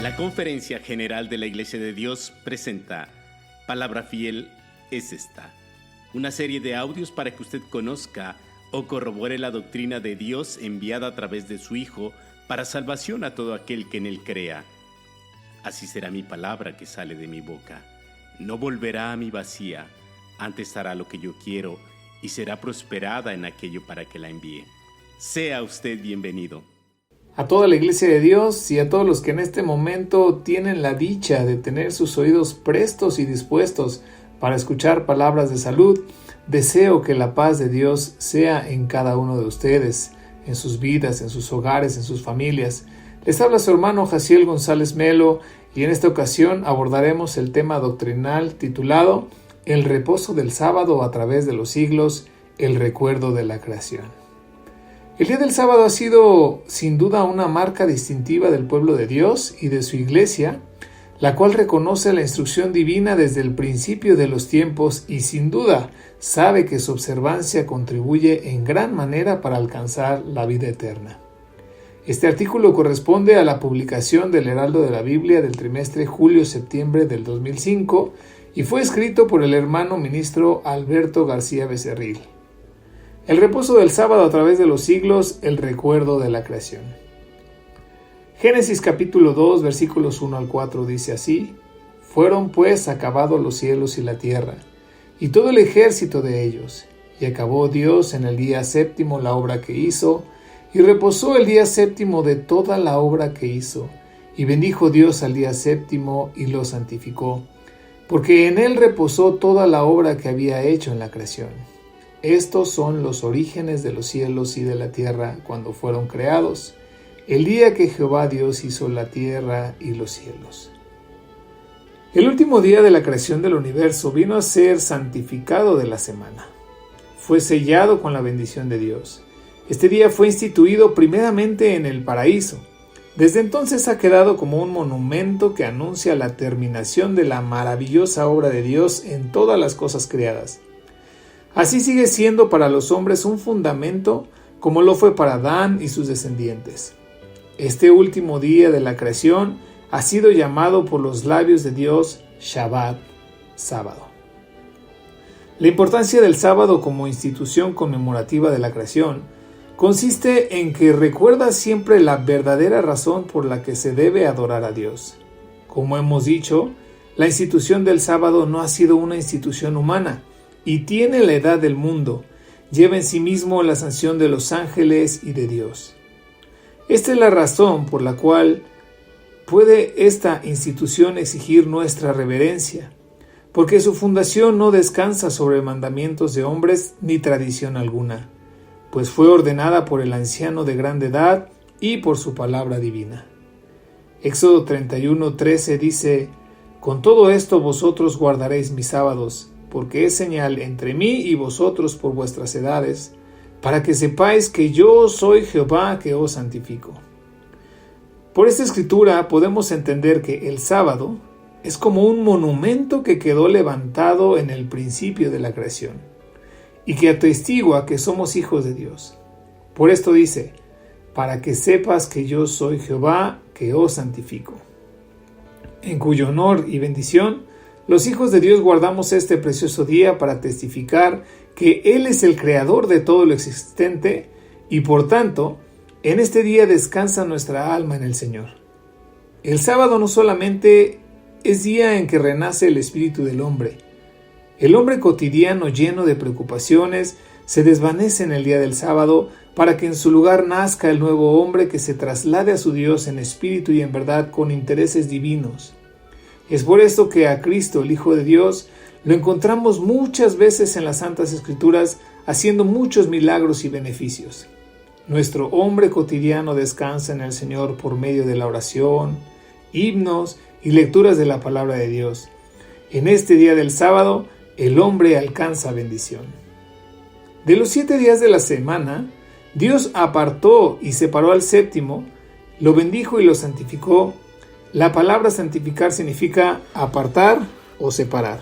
La Conferencia General de la Iglesia de Dios presenta Palabra Fiel es esta, una serie de audios para que usted conozca o corrobore la doctrina de Dios enviada a través de su Hijo para salvación a todo aquel que en Él crea. Así será mi palabra que sale de mi boca. No volverá a mí vacía, antes hará lo que yo quiero y será prosperada en aquello para que la envíe. Sea usted bienvenido. A toda la Iglesia de Dios y a todos los que en este momento tienen la dicha de tener sus oídos prestos y dispuestos para escuchar palabras de salud, deseo que la paz de Dios sea en cada uno de ustedes, en sus vidas, en sus hogares, en sus familias. Les habla su hermano Jaciel González Melo y en esta ocasión abordaremos el tema doctrinal titulado El reposo del sábado a través de los siglos, el recuerdo de la creación. El día del sábado ha sido sin duda una marca distintiva del pueblo de Dios y de su iglesia, la cual reconoce la instrucción divina desde el principio de los tiempos y sin duda sabe que su observancia contribuye en gran manera para alcanzar la vida eterna. Este artículo corresponde a la publicación del Heraldo de la Biblia del trimestre julio-septiembre del 2005 y fue escrito por el hermano ministro Alberto García Becerril. El reposo del sábado a través de los siglos, el recuerdo de la creación. Génesis capítulo 2, versículos 1 al 4 dice así: Fueron pues acabados los cielos y la tierra, y todo el ejército de ellos, y acabó Dios en el día séptimo la obra que hizo, y reposó el día séptimo de toda la obra que hizo, y bendijo Dios al día séptimo y lo santificó, porque en él reposó toda la obra que había hecho en la creación. Estos son los orígenes de los cielos y de la tierra cuando fueron creados, el día que Jehová Dios hizo la tierra y los cielos. El último día de la creación del universo vino a ser santificado de la semana. Fue sellado con la bendición de Dios. Este día fue instituido primeramente en el paraíso. Desde entonces ha quedado como un monumento que anuncia la terminación de la maravillosa obra de Dios en todas las cosas creadas. Así sigue siendo para los hombres un fundamento como lo fue para Adán y sus descendientes. Este último día de la creación ha sido llamado por los labios de Dios Shabbat, sábado. La importancia del sábado como institución conmemorativa de la creación consiste en que recuerda siempre la verdadera razón por la que se debe adorar a Dios. Como hemos dicho, la institución del sábado no ha sido una institución humana, y tiene la edad del mundo, lleva en sí mismo la sanción de los ángeles y de Dios. Esta es la razón por la cual puede esta institución exigir nuestra reverencia, porque su fundación no descansa sobre mandamientos de hombres ni tradición alguna, pues fue ordenada por el anciano de grande edad y por su palabra divina. Éxodo 31:13 dice: Con todo esto vosotros guardaréis mis sábados, porque es señal entre mí y vosotros por vuestras edades, para que sepáis que yo soy Jehová que os santifico. Por esta escritura podemos entender que el sábado es como un monumento que quedó levantado en el principio de la creación, y que atestigua que somos hijos de Dios. Por esto dice: para que sepas que yo soy Jehová que os santifico. En cuyo honor y bendición los hijos de Dios guardamos este precioso día para testificar que Él es el creador de todo lo existente y por tanto, en este día descansa nuestra alma en el Señor. El sábado no solamente es día en que renace el espíritu del hombre. El hombre cotidiano lleno de preocupaciones se desvanece en el día del sábado para que en su lugar nazca el nuevo hombre que se traslade a su Dios en espíritu y en verdad con intereses divinos. Es por esto que a Cristo, el Hijo de Dios, lo encontramos muchas veces en las Santas Escrituras haciendo muchos milagros y beneficios. Nuestro hombre cotidiano descansa en el Señor por medio de la oración, himnos y lecturas de la palabra de Dios. En este día del sábado, el hombre alcanza bendición. De los 7 días de la semana, Dios apartó y separó al séptimo, lo bendijo y lo santificó. La palabra santificar significa apartar o separar.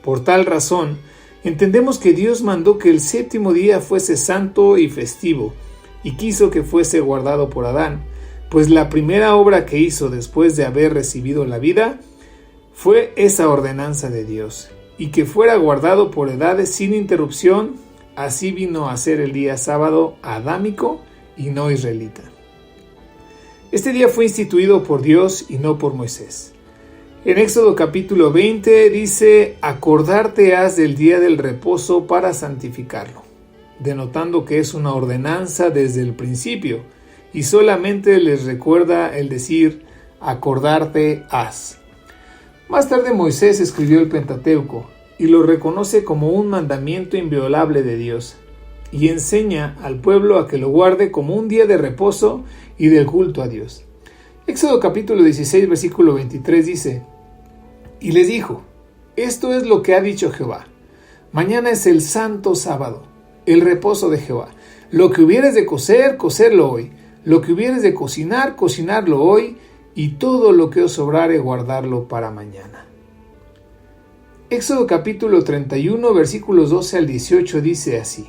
Por tal razón, entendemos que Dios mandó que el séptimo día fuese santo y festivo, y quiso que fuese guardado por Adán, pues la primera obra que hizo después de haber recibido la vida fue esa ordenanza de Dios, y que fuera guardado por edades sin interrupción. Así vino a ser el día sábado adámico y no israelita. Este día fue instituido por Dios y no por Moisés. En Éxodo capítulo 20 dice: acordarte has del día del reposo para santificarlo, denotando que es una ordenanza desde el principio, y solamente les recuerda el decir acordarte has. Más tarde Moisés escribió el Pentateuco y lo reconoce como un mandamiento inviolable de Dios, y enseña al pueblo a que lo guarde como un día de reposo y del culto a Dios. Éxodo capítulo 16 versículo 23 dice: y les dijo: esto es lo que ha dicho Jehová, mañana es el santo sábado, el reposo de Jehová. Lo que hubieres de cocer, cocerlo hoy; lo que hubieres de cocinar, cocinarlo hoy; y todo lo que os sobrare, guardarlo para mañana. Éxodo capítulo 31 versículos 12 al 18 dice así: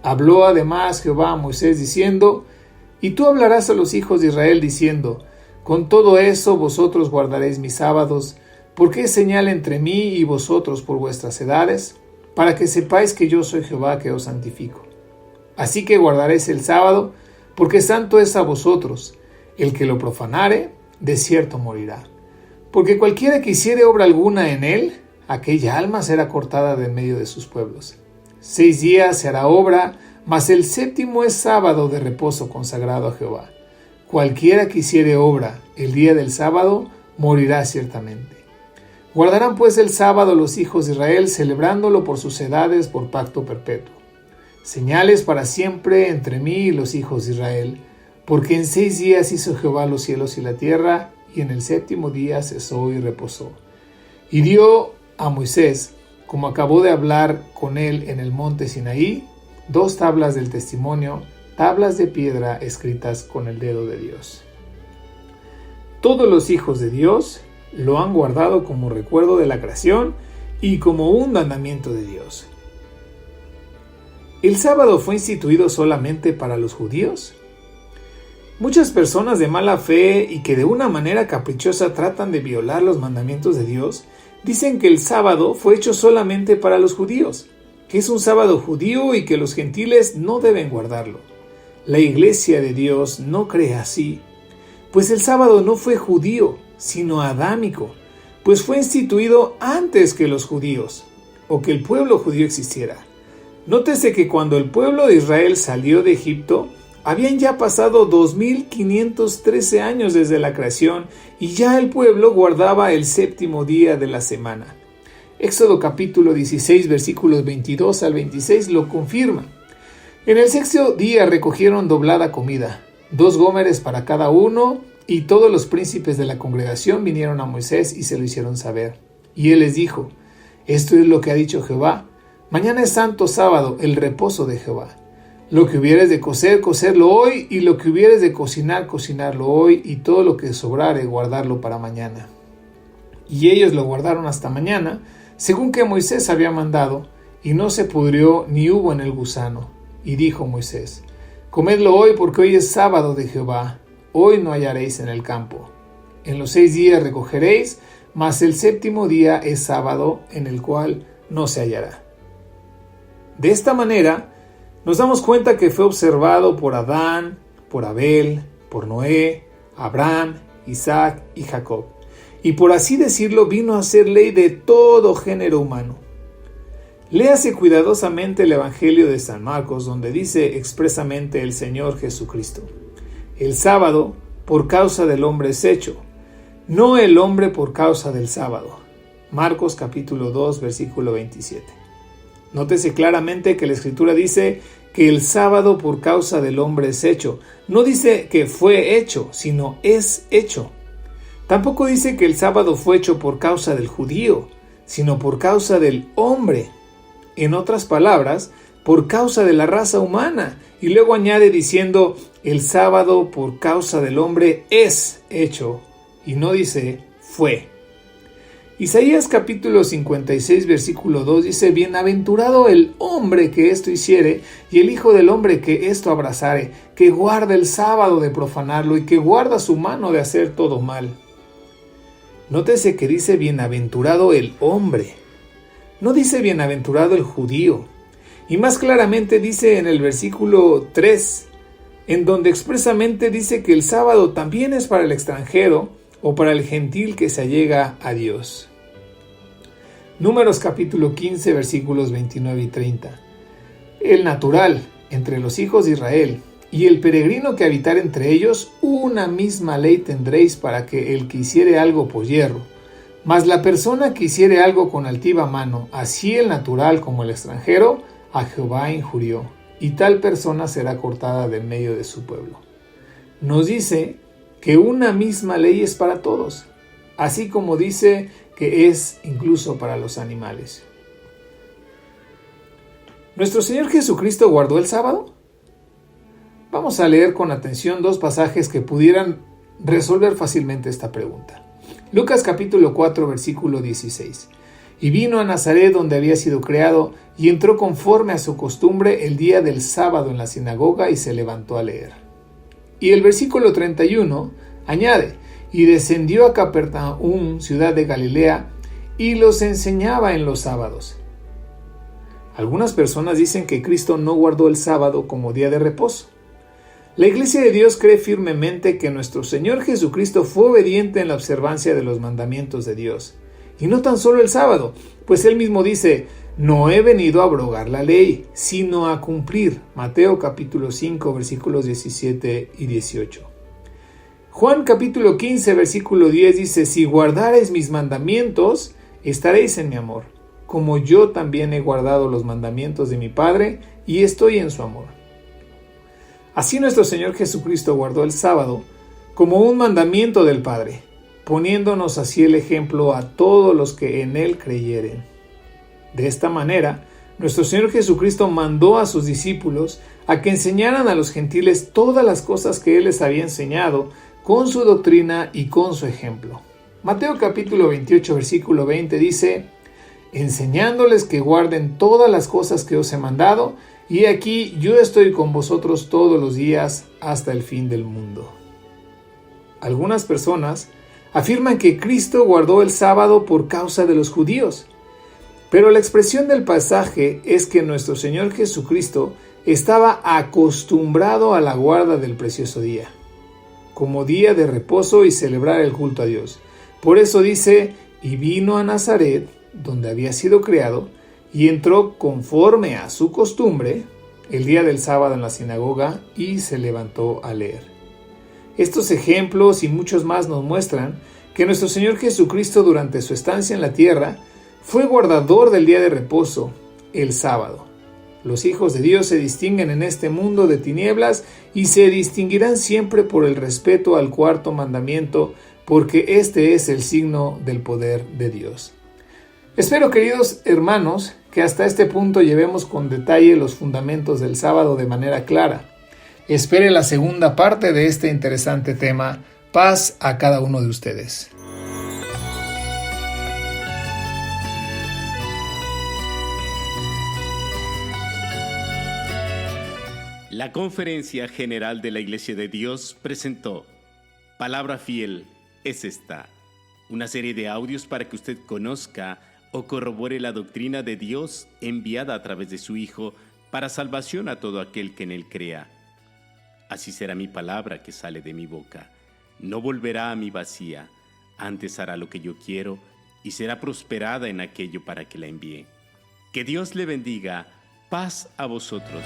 habló además Jehová a Moisés diciendo: y tú hablarás a los hijos de Israel diciendo: con todo eso vosotros guardaréis mis sábados, porque es señal entre mí y vosotros por vuestras edades, para que sepáis que yo soy Jehová que os santifico. Así que guardaréis el sábado, porque santo es a vosotros. El que lo profanare, de cierto morirá. Porque cualquiera que hiciere obra alguna en él, aquella alma será cortada de en medio de sus pueblos. 6 días se hará obra, mas el séptimo es sábado de reposo consagrado a Jehová. Cualquiera que hiciere obra el día del sábado, morirá ciertamente. Guardarán pues el sábado los hijos de Israel, celebrándolo por sus edades por pacto perpetuo. Señales para siempre entre mí y los hijos de Israel, porque en 6 días hizo Jehová los cielos y la tierra, y en el séptimo día cesó y reposó. Y dio a Moisés, como acabó de hablar con él en el monte Sinaí, 2 tablas del testimonio, tablas de piedra escritas con el dedo de Dios. Todos los hijos de Dios lo han guardado como recuerdo de la creación y como un mandamiento de Dios. ¿El sábado fue instituido solamente para los judíos? Muchas personas de mala fe y que de una manera caprichosa tratan de violar los mandamientos de Dios, dicen que el sábado fue hecho solamente para los judíos, que es un sábado judío y que los gentiles no deben guardarlo. La Iglesia de Dios no cree así, pues el sábado no fue judío, sino adámico, pues fue instituido antes que los judíos, o que el pueblo judío existiera. Nótese que cuando el pueblo de Israel salió de Egipto, habían ya pasado 2513 años desde la creación y ya el pueblo guardaba el séptimo día de la semana. Éxodo capítulo 16 versículos 22 al 26 lo confirma. En el 6º día recogieron doblada comida, 2 gómeres para cada uno, y todos los príncipes de la congregación vinieron a Moisés y se lo hicieron saber. Y él les dijo: esto es lo que ha dicho Jehová, mañana es santo sábado, el reposo de Jehová. Lo que hubieres de cocer, cocerlo hoy; y lo que hubieres de cocinar, cocinarlo hoy; y todo lo que sobrare, guardarlo para mañana. Y ellos lo guardaron hasta mañana, según que Moisés había mandado, y no se pudrió ni hubo en el gusano. Y dijo Moisés: comedlo hoy, porque hoy es sábado de Jehová, hoy no hallaréis en el campo. En los 6 días recogeréis, mas el séptimo día es sábado, en el cual no se hallará. De esta manera, nos damos cuenta que fue observado por Adán, por Abel, por Noé, Abraham, Isaac y Jacob, y por así decirlo vino a ser ley de todo género humano. Léase cuidadosamente el Evangelio de San Marcos, donde dice expresamente el Señor Jesucristo: el sábado por causa del hombre es hecho, no el hombre por causa del sábado. Marcos capítulo 2 versículo 27. Nótese claramente que la Escritura dice que el sábado por causa del hombre es hecho. No dice que fue hecho, sino es hecho. Tampoco dice que el sábado fue hecho por causa del judío, sino por causa del hombre. En otras palabras, por causa de la raza humana. Y luego añade diciendo: el sábado por causa del hombre es hecho. Y no dice fue. Isaías capítulo 56 versículo 2 dice: Bienaventurado el hombre que esto hiciere, y el hijo del hombre que esto abrazare, que guarda el sábado de profanarlo, y que guarda su mano de hacer todo mal. Nótese que dice bienaventurado el hombre, no dice bienaventurado el judío. Y más claramente dice en el versículo 3, en donde expresamente dice que el sábado también es para el extranjero o para el gentil que se allega a Dios. Números capítulo 15 versículos 29 y 30. El natural entre los hijos de Israel y el peregrino que habitar entre ellos, una misma ley tendréis para que el que hiciere algo por hierro. Mas la persona que hiciere algo con altiva mano, así el natural como el extranjero, a Jehová injurió, y tal persona será cortada de en medio de su pueblo. Nos dice que una misma ley es para todos, así como dice que es incluso para los animales. ¿Nuestro Señor Jesucristo guardó el sábado? Vamos a leer con atención dos pasajes que pudieran resolver fácilmente esta pregunta. Lucas capítulo 4 versículo 16. Y vino a Nazaret donde había sido criado, y entró conforme a su costumbre el día del sábado en la sinagoga y se levantó a leer. Y el versículo 31 añade: y descendió a Capernaum, ciudad de Galilea, y los enseñaba en los sábados. Algunas personas dicen que Cristo no guardó el sábado como día de reposo. La Iglesia de Dios cree firmemente que nuestro Señor Jesucristo fue obediente en la observancia de los mandamientos de Dios. Y no tan solo el sábado, pues Él mismo dice: no he venido a abrogar la ley, sino a cumplir. Mateo capítulo 5 versículos 17 y 18. Juan capítulo 15 versículo 10 dice: si guardareis mis mandamientos, estaréis en mi amor, como yo también he guardado los mandamientos de mi Padre y estoy en su amor. Así nuestro Señor Jesucristo guardó el sábado como un mandamiento del Padre, poniéndonos así el ejemplo a todos los que en Él creyeren. De esta manera, nuestro Señor Jesucristo mandó a sus discípulos a que enseñaran a los gentiles todas las cosas que Él les había enseñado, con su doctrina y con su ejemplo. Mateo capítulo 28 versículo 20 dice: enseñándoles que guarden todas las cosas que os he mandado, y aquí yo estoy con vosotros todos los días hasta el fin del mundo. Algunas personas afirman que Cristo guardó el sábado por causa de los judíos, pero la expresión del pasaje es que nuestro Señor Jesucristo estaba acostumbrado a la guarda del precioso día, como día de reposo y celebrar el culto a Dios. Por eso dice: y vino a Nazaret, donde había sido criado, y entró conforme a su costumbre el día del sábado en la sinagoga y se levantó a leer. Estos ejemplos y muchos más nos muestran que nuestro Señor Jesucristo, durante su estancia en la tierra, fue guardador del día de reposo, el sábado. Los hijos de Dios se distinguen en este mundo de tinieblas y se distinguirán siempre por el respeto al cuarto mandamiento, porque este es el signo del poder de Dios. Espero, queridos hermanos, que hasta este punto llevemos con detalle los fundamentos del sábado de manera clara. Espere la segunda parte de este interesante tema. Paz a cada uno de ustedes. La Conferencia General de la Iglesia de Dios presentó Palabra Fiel es esta, una serie de audios para que usted conozca o corrobore la doctrina de Dios enviada a través de su Hijo para salvación a todo aquel que en Él crea. Así será mi palabra que sale de mi boca. No volverá a mí vacía, antes hará lo que yo quiero y será prosperada en aquello para que la envíe. Que Dios le bendiga. Paz a vosotros.